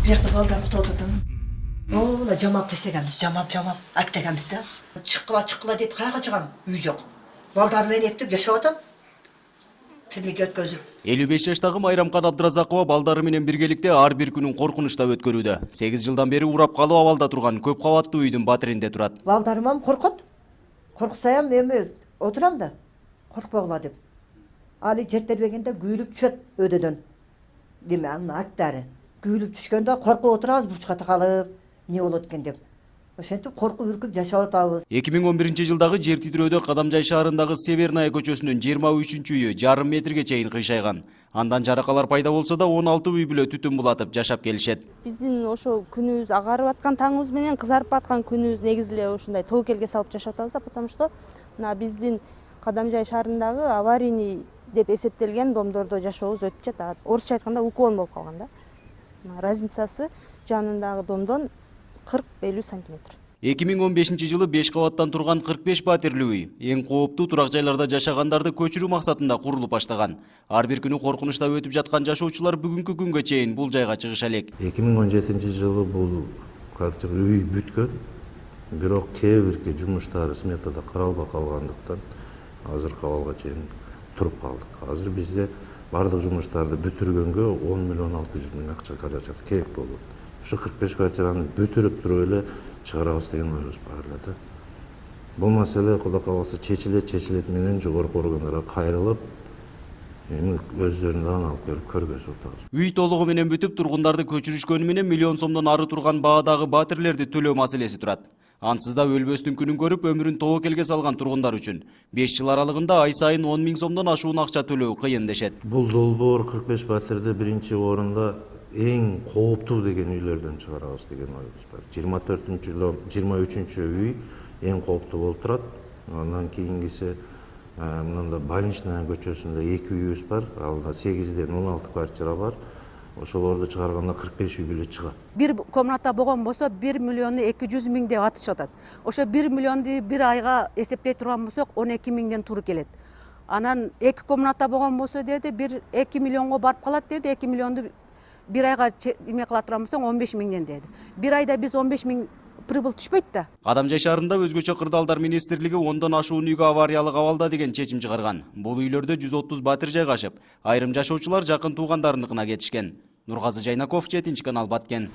Бияқта балдар құтылдым. Ола жамап тесегенбіз, жамап, актегенбіз да. Чыққыла дейді, қайға шығам? Үй жоқ. Балдармен ептіп жашап отам. Тилиге өткөзүп. 55 жаштагы Майрамкан Абдыразакова балдары менен биргеликте ар бир күнүн коркунучта өткөрүүдө. 8 жылдан бери урап калып абалда турган көп кабаттуу үйдүн батиринде турат. Балдарым коркот. Корксаям эми отурам да. Коркпогула деп. Али жертербегенде күйүлүп түшөт өдөдөн. Деме аны аттары. Күйүлүп түшкөндө коркуп отурабыз бурчка такалып, не болот экен деп. Ошентип коркуп үркүп жашап атабыз. 2011 жылдагы жер титирөөдө Кадамжай шаарындагы Северная көчөсүнүн 23-үйү жарым метрге чейин кыйшайган. Андан жаракалар пайда болсо да 16 үй бүлө түтүн булатып жашап келишет. Биздин ошо күнүбүз агарып аткан таңыбыз менен кызарып аткан күнүбүз негизи эле ушундай тобокелге салып жашап атабыз, потому что мына биздин Кадамжай шаарындагы аварийный деп эсептелген домдордо жашообуз өтүп жатат. Орусча айтканда уклон болуп калган да. Разницасы жанындагы домдон 40-50 сантиметр. 2015 жылы 5 кабаттан турган 45 батирлүү үй эң кооптуу турак жайларда жашагандарды көчүрүү максатында курулуп баштаган. Ар бир күнү коркунучта өтүп жаткан жашоочулар бүгүнкү күнгө чейин бул жайга чыгыша элек. 2017 жылы бул үй бүткөн, бирок кээ бирки жумуштары сметада каралбай калгандыктан азыркы абалга чейин туруп калдык. Азыр бизде бардык жумуштарды бүтүргөнгө 10 миллион 600 миң акча каражат керек болот. Ушу 45 квартираны бүтүрүп туруп эле чыгарабыз деген оюбуз бар эле да. Бул маселе Кудай кааласа чечилет менен жогорку органдарга кайрылып, эми өздөрүн дагы алып келип көргөзүп атабыз. Үй толугу менен бүтүп тургундарды көчүрүшкөнү менен миллион сомдон ары турган баадагы батирлерди төлөө маселеси турат. Ансыз да өлбөстүн күнүн көрүп өмүрүн тобокелге салган тургундар үчүн 5 жыл аралыгында ай сайын 10 миң сомдон ашуун акча төлөө кыйын дешет. Бул долбоор 45 батирде биринчи орунда эң кооптуу деген үйлөрдөн чыгарабыз деген оюбуз бар. 23 үй эң кооптуу болуп турат. Андан кийингиси мында Больничная көчөсүндө 2 үйүбүз бар. Алда 8ден 16 квартира бар. Ошолорду чыгарганда 45 үй бүлө чыгат. Бир комната болгон болсо 1 миллион 200 миң деп атышып атат. Ошо 1 миллионду бир айга эсептей турган болсок 12 миңден туура келет. Анан 2 комната болгон болсо деди 2 миллионго барып калат деди. 2 миллионду бир айга эме кыла турган болсоң 15 миңден деди. Бир айда биз 15 миң прибыл түшпөйт да. Кадамжай шаарында өзгөчө кырдаалдар министрлиги 10дон ашуун үйгө авариялык абалда деген чечим чыгарган. Бул үйлөрдө 130 батир жайгашып, айрым жашоочулар жакын туугандарыныкына кетишкен. Нургазы Жайнаков, 7 канал, Баткен.